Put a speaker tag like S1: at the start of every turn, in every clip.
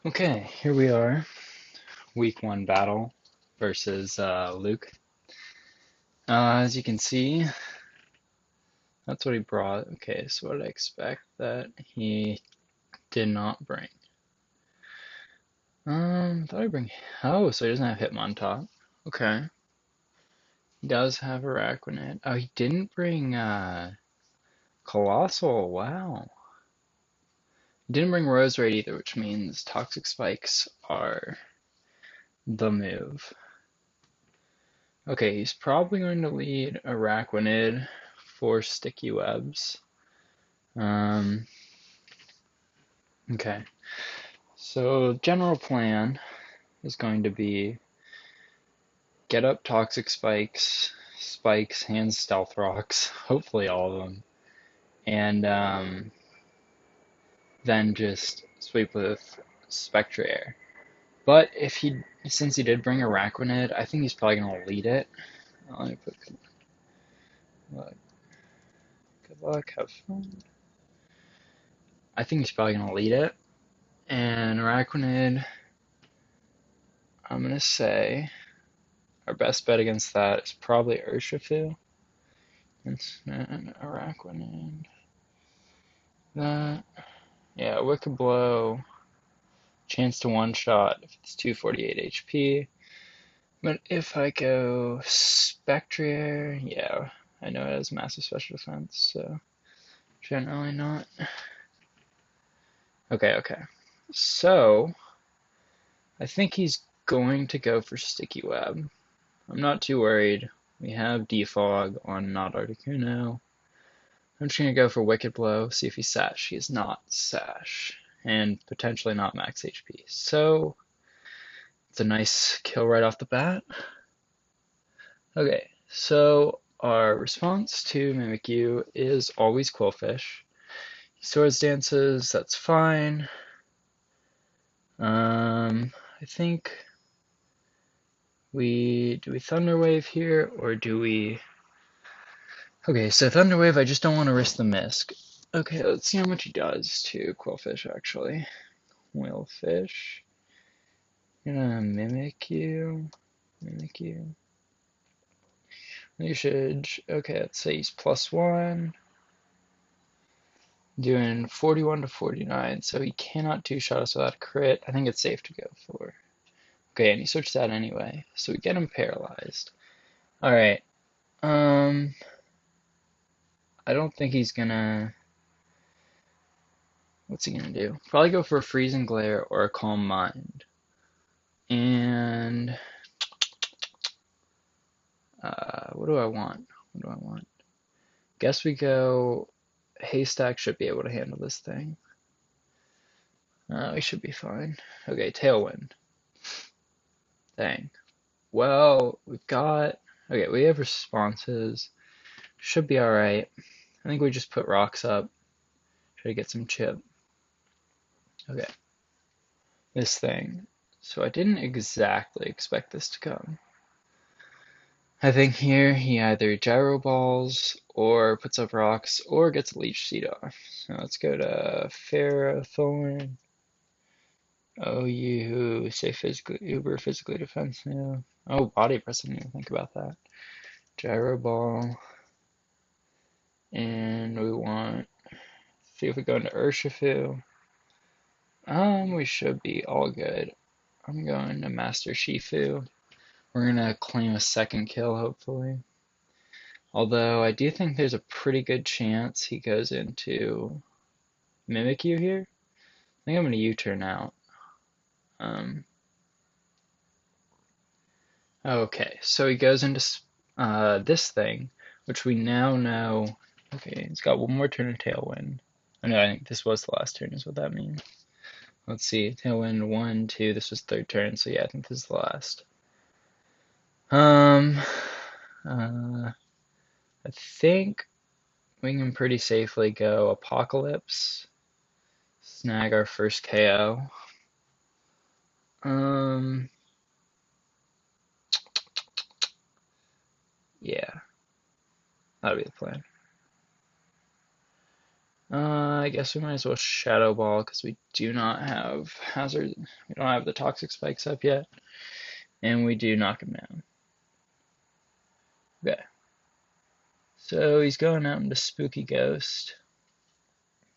S1: Okay, here we are, week 1 battle versus Luke. As you can see, that's what he brought. Okay, so what did I expect that he did not bring? Thought I'd bring. Oh, so he doesn't have Hitmontop. Okay, he does have Araquanid. Oh, he didn't bring Colossal. Wow, he didn't bring Roserade either, which means Toxic Spikes are the move. Okay, he's probably going to lead Araquanid for Sticky Webs. Okay, so general plan is going to be get up Toxic Spikes, Spikes, hands Stealth Rocks, hopefully all of them, and then just sweep with Spectre. But since he did bring Araquanid, I think he's probably going to lead it. Let me put good luck. Good luck, have fun. I think he's probably going to lead it. And Araquanid, I'm going to say our best bet against that is probably Urshifu. Instant Araquanid. That. Yeah, Wicked Blow. Chance to one-shot if it's 248 HP. But if I go Spectrier, yeah, I know it has massive special defense, so generally not. Okay. So, I think he's going to go for Sticky Web. I'm not too worried. We have Defog on not Articuno. I'm just going to go for Wicked Blow, see if he's Sash. He is not Sash, and potentially not max HP. So, it's a nice kill right off the bat. Okay, so our response to Mimikyu is always Quillfish. He Swords Dances, that's fine. I think do we Thunder Wave here, or do we... Okay, so Thunder Wave, I just don't want to risk the Misc. Okay, let's see how much he does to Quillfish, actually. Quillfish. Gonna Mimikyu. Usage. Okay, let's say he's +1. Doing 41 to 49, so he cannot two-shot us without a crit. I think it's safe to go for. Okay, and he switched that anyway, so we get him paralyzed. Alright, I don't think he's gonna... What's he gonna do? Probably go for a Freezing Glare or a Calm Mind. And... what do I want? Guess we go... Haystack should be able to handle this thing. We should be fine. Okay, Tailwind. Dang. Well, we've got... Okay, we have responses. Should be alright. I think we just put rocks up. Try to get some chip. Okay. This thing. So I didn't exactly expect this to come. I think here he either gyro balls or puts up rocks or gets a leech seed off. So let's go to Ferrothorn. Oh, you say physically, uber physically defensive. Oh, body press, I didn't even think about that. Gyro ball. And we want, see if we go into Urshifu. We should be all good. I'm going to Master Shifu. We're gonna claim a second kill, hopefully. Although I do think there's a pretty good chance he goes into Mimikyu here. I think I'm gonna U-turn out. Okay, so he goes into this thing, which we now know. Okay, he's got one more turn of Tailwind. Oh no, I think this was the last turn, is what that means. Let's see, Tailwind 1, 2, this was third turn, so yeah, I think this is the last. I think we can pretty safely go Apocalypse, snag our first KO. Yeah, that'll be the plan. I guess we might as well Shadow Ball because we do not have Hazard. We don't have the Toxic Spikes up yet. And we do knock him down. Okay. So he's going out into Spooky Ghost.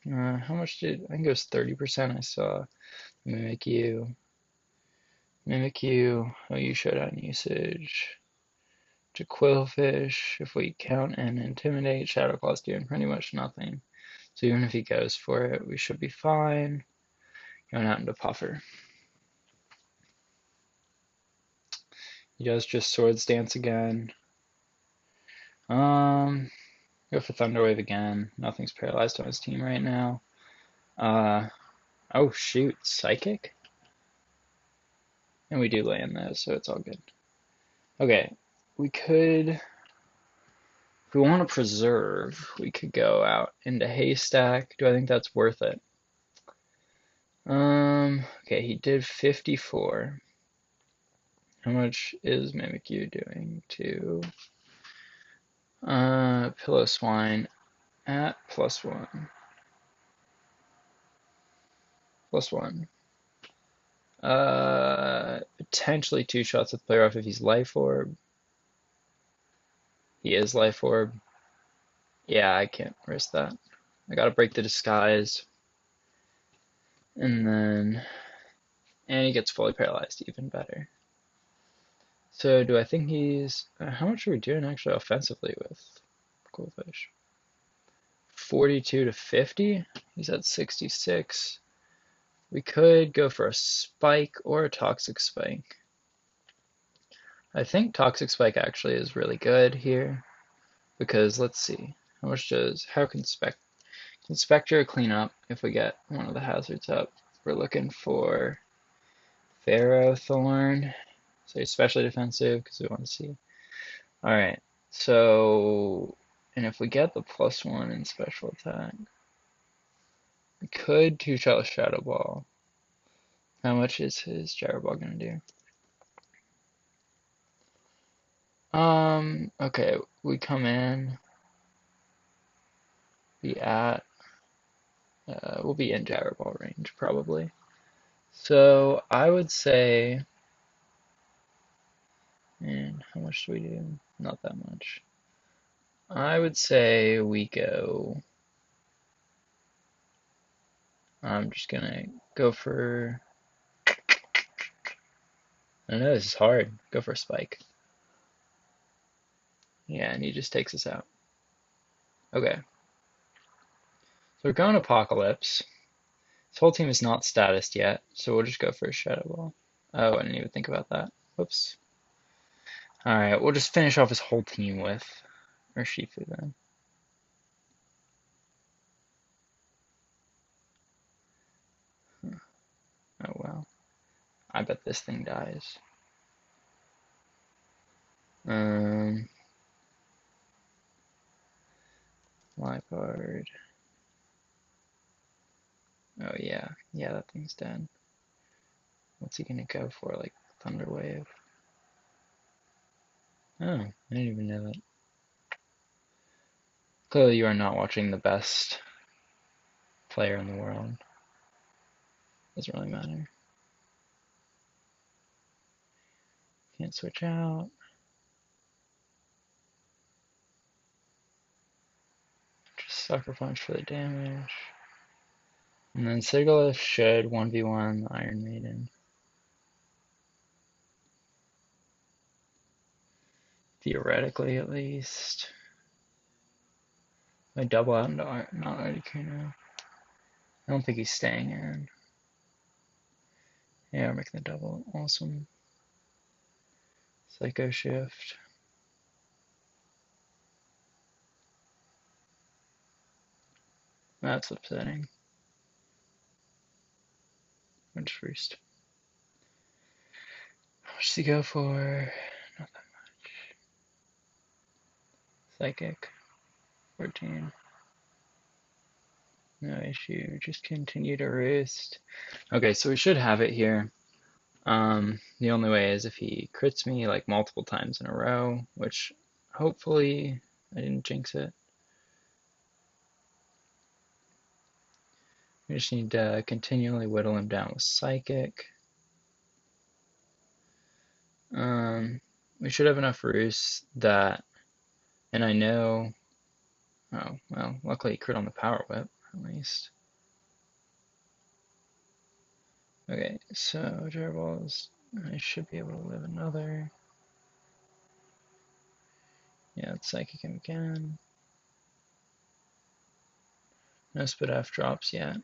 S1: How much did, I think it was 30% I saw. Mimic you. Mimic you. Oh, you showed on usage. To Quillfish. If we count and intimidate, Shadow Claw's doing pretty much nothing. So even if he goes for it, we should be fine. Going out into Puffer. He does just Swords Dance again. Go for Thunderwave again. Nothing's paralyzed on his team right now. Oh shoot, Psychic? And we do land those, so it's all good. Okay, we could, if we want to preserve, we could go out into Haystack. Do I think that's worth it? Okay, he did 54. How much is Mimikyu doing to Pillow Swine at +1? +1. Potentially 2 shots with Play Rough if he's Life Orb. He is Life Orb. Yeah, I can't risk that. I gotta break the disguise. And he gets fully paralyzed, even better. So do I think he's, how much are we doing actually offensively with Coolfish? 42 to 50? He's at 66. We could go for a Spike or a Toxic Spike. I think Toxic Spike actually is really good here, because let's see, how can Spectre clean up if we get one of the hazards up? We're looking for Pharaoh Thorn, so especially defensive because we want to see. Alright, so, and if we get the +1 in special attack, we could 2-shot Shadow Ball. How much is his Gyro Ball going to do? Okay, we come in, we'll be in Gyro Ball range probably. So I would say, and how much do we do? Not that much. I would say we go, I'm just gonna go for, I know this is hard, go for a Spike. Yeah, and he just takes us out. Okay. So we're going Apocalypse. This whole team is not statused yet, so we'll just go for a Shadow Ball. Oh, I didn't even think about that. Whoops. Alright, we'll just finish off his whole team with Urshifu then. Oh well. I bet this thing dies. Lifeguard. Oh yeah, that thing's dead. What's he gonna go for? Like Thunder Wave? Oh, I didn't even know that. Clearly, you are not watching the best player in the world. Doesn't really matter. Can't switch out. Just Sucker Punch for the damage. And then Sigil should 1v1 Iron Maiden. Theoretically, at least. I double out into not Articuno. I don't think he's staying in. Yeah, we're making the double. Awesome. Psycho Shift. That's upsetting. Winch Roost. How much does he go for? Not that much. Psychic. 14. No issue. Just continue to roost. Okay, so we should have it here. The only way is if he crits me like multiple times in a row, which hopefully I didn't jinx it. We just need to continually whittle him down with Psychic. We should have enough roosts that, and I know, oh, well, luckily he crit on the Power Whip, at least. Okay, so Gyro Balls, I should be able to live another. Yeah, it's Psychic him again. No Spit F drops yet.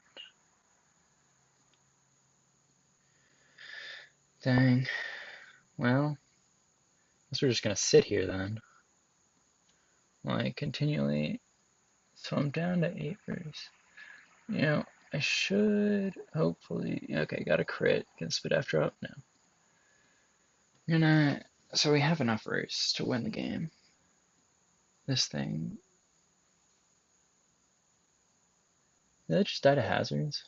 S1: Dang. Well, I guess we're just gonna sit here then. Like, continually. So I'm down to 8 roosts. You know, I should hopefully. Okay, got a crit. Can Spit F drop? No. So we have enough roosts to win the game. This thing. Did it just die to hazards?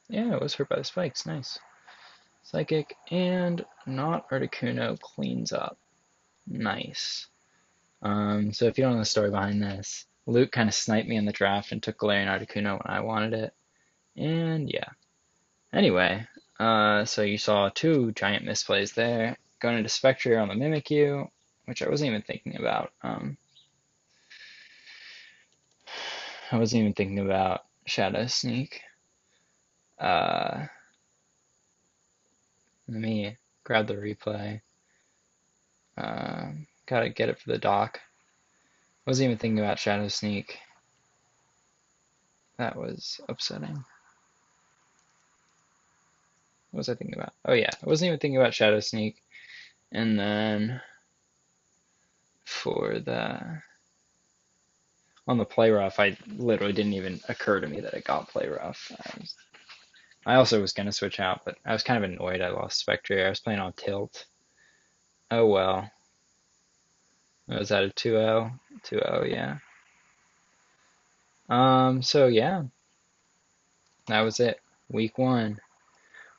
S1: Yeah, it was hurt by the spikes. Nice. Psychic and not Articuno cleans up. Nice. So if you don't know the story behind this, Luke kind of sniped me in the draft and took Galarian Articuno when I wanted it. And yeah. Anyway, so you saw 2 giant misplays there. Going into Spectre on the Mimikyu, which I wasn't even thinking about. I wasn't even thinking about Shadow Sneak. Let me grab the replay. Gotta get it for the doc. Wasn't even thinking about Shadow Sneak. That was upsetting. What was I thinking about? Oh yeah, I wasn't even thinking about Shadow Sneak. And then for the on the play rough, I literally didn't even occur to me that it got play rough. I also was gonna switch out, but I was kind of annoyed I lost Spectre. I was playing on tilt. Oh well. Was that a 2-0? 2-0, yeah. So yeah, that was it. Week 1.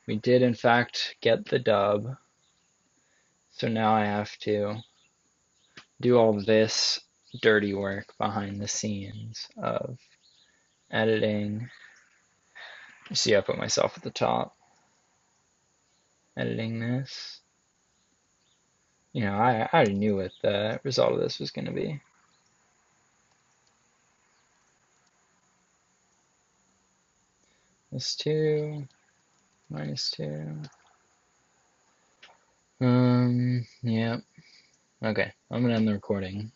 S1: We did in fact get the dub. So now I have to do all this dirty work behind the scenes of editing. You see, I put myself at the top. Editing this. You know, I already knew what the result of this was going to be. This 2, -2. Yeah. Okay, I'm gonna end the recording.